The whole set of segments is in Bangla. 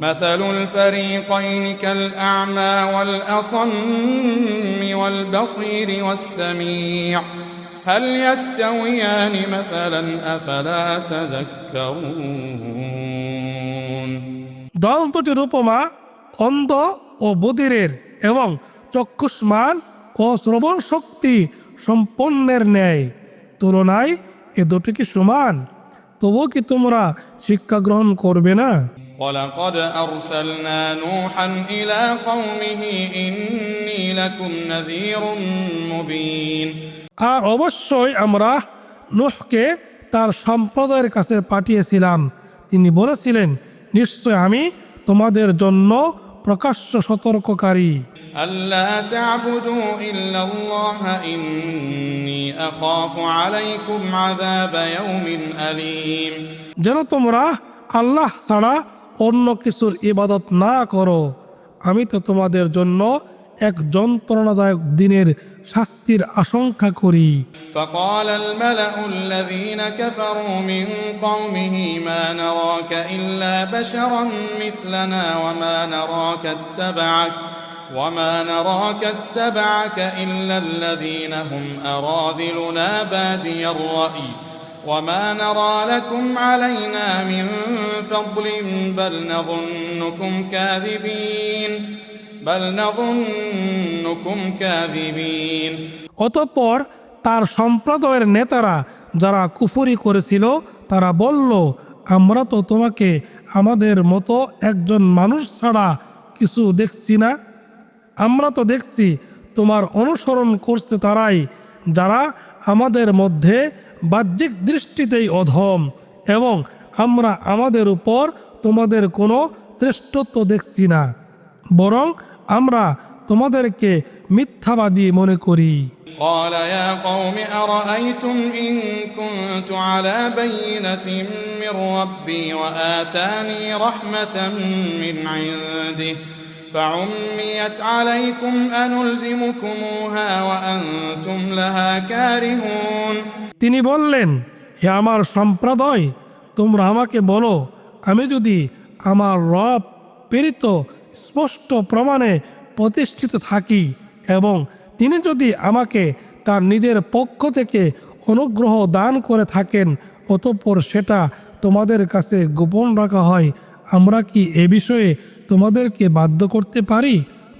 مثل الفريقين كالأعمى والأصم والبصير والسميع هل يستويان مثلا أفلا تذكرون দল দুটির উপমা অন্ধ ও বধিরের এবং চক্ষুষ্মান ও শ্রবণ শক্তি সম্পন্নের ন্যায়। তুলনায় এ দুটি কি সমান? তবুও কি তোমরা শিক্ষা গ্রহণ করবে না? ولقد أرسلنا نوحا إلى قومه إني لكم نذير مبين আর অবশ্যই আমরা নূহকে তার সম্প্রদায়ের কাছে পাঠিয়েছিলাম। তিনি বলেছিলেন, নিশ্চয় আমি তোমাদের জন্য প্রকাশ্য সতর্ককারী। ألا تعبدوا إلا الله إني أخاف عليكم عذاب يوم أليم যেন তোমরা আল্লাহ ছাড়া অন্য কিছুর ইবাদত না করো, আমি তো তোমাদের জন্য এক যন্ত্রণাদায়ক দিনের শাস্তির আশঙ্কা করি। فقال الملأ الذين كفروا من قومه ما نراك إلا بشرا مثلنا وما نراك اتبعك إلا الذين هم أراذلنا بادي الرأي وما نرى لكم علينا من فضل بل نظنكم كاذبين অতঃপর তার সম্প্রদায়ের নেতারা যারা কুফরি করেছিল তারা বলল, আমরা তো তোমাকে আমাদের মতো একজন মানুষ ছাড়া কিছু দেখছি না। আমরা তো দেখছি তোমার অনুসরণ করছে তারাই যারা আমাদের মধ্যে বাহ্যিক দৃষ্টিতেই অধম, এবং আমরা আমাদের উপর তোমাদের কোনো শ্রেষ্ঠত্ব দেখছি না, বরং আমরা তোমাদেরকে মিথ্যাবাদী মনে করি। قال يا قوم أرأيتم إن كنت على بينة من ربي وآتاني رحمة من عنده فعميت عليكم أنلزمكموها وأنتم لها كارهون তিনি বললেন, হে আমার সম্প্রদায়, তোমরা আমাকে বলো, আমি যদি আমার রব প্রেরিত স্পষ্ট প্রমাণে প্রতিষ্ঠিত থাকি এবং তিনি যদি আমাকে তার নিজের পক্ষ থেকে অনুগ্রহ দান করে থাকেন, অতঃপর সেটা তোমাদের কাছে গোপন রাখা হয়, আমরা কি এ বিষয়ে তোমাদেরকে বাধ্য করতে পারি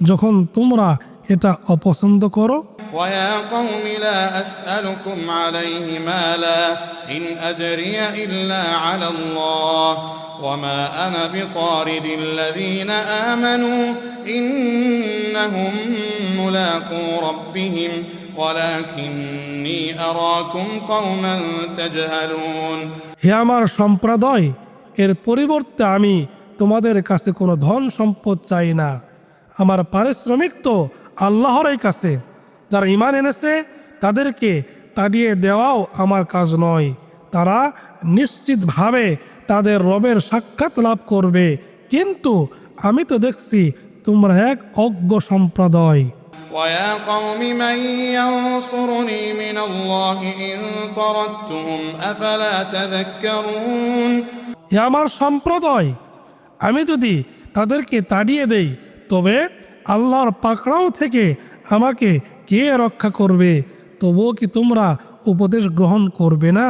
যখন তোমরা এটা অপছন্দ করো? ويا قوم لا أسألكم عليه مالا إن أجري إلا على الله وما أنا بطارد الذين آمنوا إنهم ملاقو ربهم ولكني أراكم قوما تجهلون হে আমার সম্প্রদায়, এর পরিবর্তে আমি তোমাদের কাছে কোনো ধন সম্পদ চাই না। আমার পারিশ্রমিক তো আল্লাহরই কাছে। যারা ঈমান এনেছে তাদেরকে তাড়িয়ে দেওয়াও আমার কাজ নয়। তারা নিশ্চিতভাবে তাদের রবের সাক্ষাৎ লাভ করবে, কিন্তু আমি তো দেখছি তোমরা এক অজ্ঞ সম্প্রদায়। ويا قوم من ينصرني من الله إن طردتهم أفلا تذكرون হে আমার সম্প্রদায়, আমি যদি তাদেরকে তাড়িয়ে দেই তবে আল্লাহর পাকড়াও থেকে আমাকে কে রক্ষা করবে? তবুও কি তোমরা উপদেশ গ্রহণ করবে না?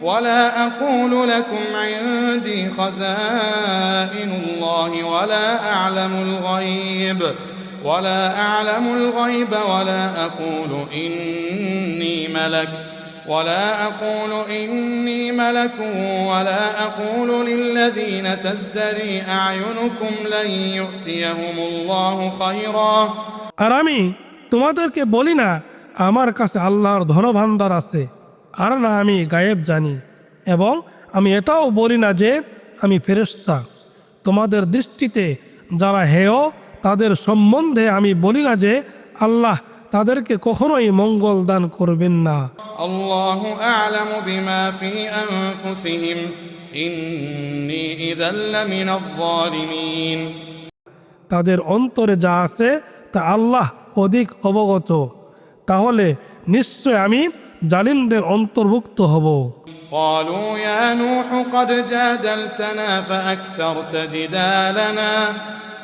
ولا أقول لكم عندي خزائن الله ولا أعلم الغيب ولا أقول إني ملك ولا أقول للذين تزدري أعينكم لن يؤتيهم الله خيرا আর আমি তোমাদেরকে বলি না আমার কাছে আল্লাহর ধনভাণ্ডার আছে, আর না আমি গায়েব জানি, এবং আমি এটাও বলি না যে আমি ফেরেশতা। তোমাদের দৃষ্টিতে যারা হেয় তাদের সম্বন্ধে আমি বলি না যে আল্লাহ তাদেরকে কখনোই মঙ্গল দান করবেন না। আল্লাহু আ'লামু বিমা ফি আনফুসিহিম ইন্নী ইযাল লামিনায যালিমিন তাদের অন্তরে যা আছে তা আল্লাহ অধিক অবগত, তাহলে নিশ্চয় আমি জালিমদের অন্তর্ভুক্ত হব। قالوا يا نوح قد جادلتنا فأكثرت جدالنا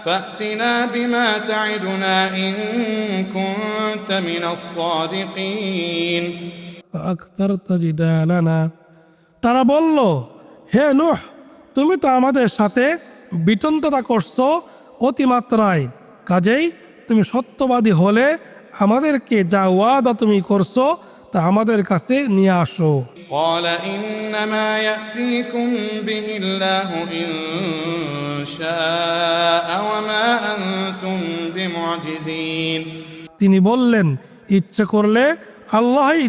فأتنا بما تعدنا إن كنت من الصادقين فأكثرت جدالنا তারা বলল, হে নূহ, তুমি তো আমাদের সাথে বিতণ্ডা করছো অতিমাত্রায়, কাজেই তুমি সত্যবাদী হলে আমাদেরকে যা ওয়াদা তুমি করছো তা আমাদের কাছে নিয়ে আসো। قال إنما يأتيكم به الله إن شاء وما أنتم بمعجزين তিনি বললেন, ইচ্ছে করলে আল্লাহই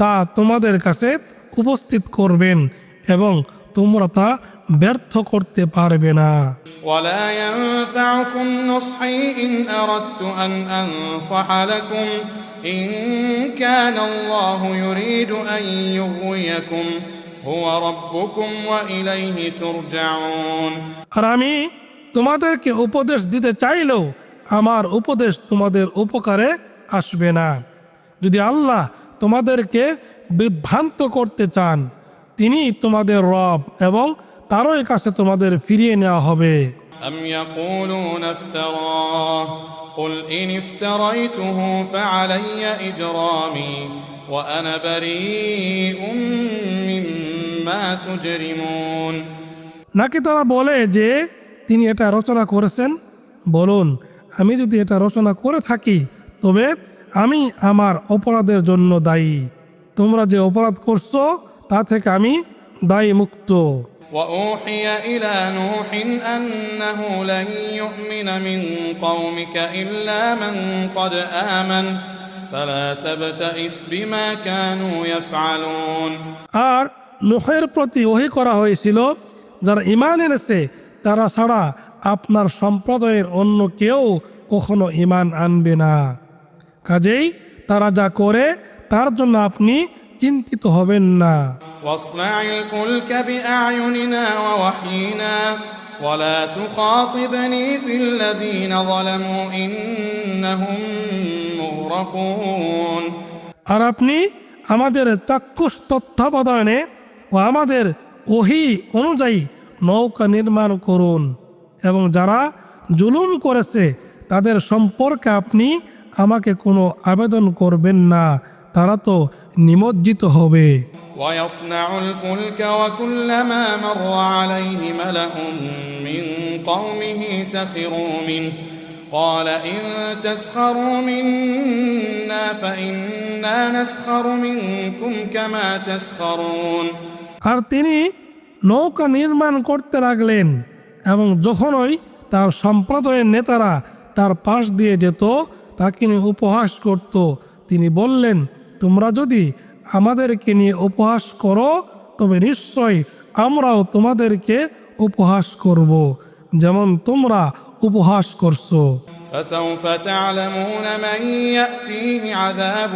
তা তোমাদের কাছে উপস্থিত করবেন এবং তোমরা তা ব্যর্থ করতে পারবে না। ولا ينفعكم نصحي إن أردت أن أنصح لكم إن كان الله يريد أن يغويكم هو ربكم وإليه ترجعون আর আমি তোমাদেরকে উপদেশ দিতে চাইলেও আমার উপদেশ তোমাদের উপকারে আসবে না। যদি আল্লাহ তোমাদেরকে বিভ্রান্ত করতে চান, তিনি তোমাদের রব এবং তারই কাছে তোমাদের ফিরিয়ে নেওয়া হবে। أم يقولون افتراه قل إن افتريته فعلي إجرامي وأنا بريء مما تجرمون নাকি তারা বলে যে তিনি এটা রচনা করেছেন? বলুন, আমি যদি এটা রচনা করে থাকি তবে আমি আমার অপরাধের জন্য দায়ী। তোমরা যে অপরাধ করছো তা থেকে আমি দায়ী মুক্ত। وأوحي إلى نوح أنه لن يؤمن من قومك إلا من قد آمن فلا تبتئس بما كانوا يفعلون আর নূহের প্রতি ওহী করা হয়েছিল, যারা ঈমান এনেছে তারা ছাড়া আপনার সম্প্রদায়ের অন্য কেউ কখনো ঈমান আনবে না। কাজেই তারা যা করে তার জন্য আপনি চিন্তিত হবেন না। واصنع الفلك بأعيننا ووحينا ولا تخاطبني في الذين ظلموا إنهم مغرقون আর আপনি আমাদের চাক্ষুষ তত্ত্বাবধানে ও আমাদের ওহী অনুযায়ী নৌকা নির্মাণ করুন এবং যারা জুলুম করেছে তাদের সম্পর্কে আপনি আমাকে কোনো আবেদন করবেন না, তারা তো নিমজ্জিত হবে। ويصنع الفلك وكلما مر عليه ملأ من قومه سخروا منه قال إن تسخروا منا فإنا نسخر منكم كما تسخرون আর তিনি নৌকা নির্মাণ করতে লাগলেন এবং যখনই তার সম্প্রদায়ের নেতারা তার পাশ দিয়ে যেত তাকে নিয়ে উপহাস করত, তিনি বললেন, তোমরা যদি আমাদেরকে নিয়ে উপহাস করো তবে নিশ্চয়ই আমরাও তোমাদেরকে উপহাস করব যেমন তোমরা উপহাস করছো। فسوف تعلمون من يأتيه عذاب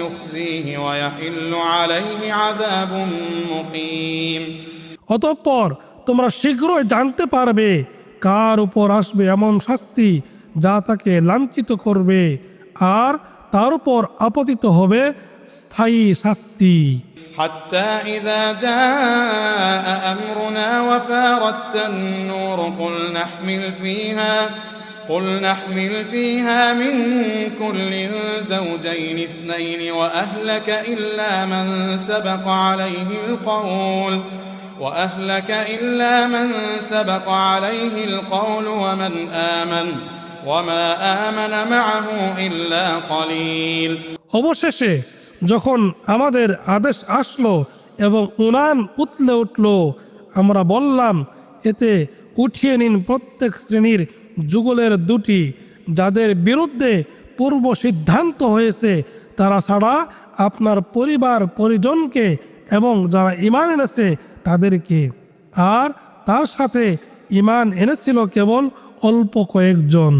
يخزيه ويحل عليه عذاب مقيم অতঃপর তোমরা শীঘ্রই জানতে পারবে কার উপর আসবে এমন শাস্তি যা তাকে লাঞ্ছিত করবে আর তার উপর আপতিত হবে স্থায়ী শাস্তি। حتى إذا جاء أمرنا وفارت النور قل نحمل فيها من كل زوجين اثنين وأهلك إلا من سبق عليه القول ومن آمن وما آمن معه إلا قليل অবশেষে যখন আমাদের আদেশ আসলো এবং উনান উতলে উঠল, আমরা বললাম, এতে উঠিয়ে নিন প্রত্যেক শ্রেণীর যুগলের দুটি, যাদের বিরুদ্ধে পূর্ব সিদ্ধান্ত হয়েছে তারা ছাড়া আপনার পরিবার পরিজনকে এবং যারা ঈমান এনেছে তাদেরকে, আর তার সাথে ঈমান এনেছিল কেবল অল্প কয়েকজন।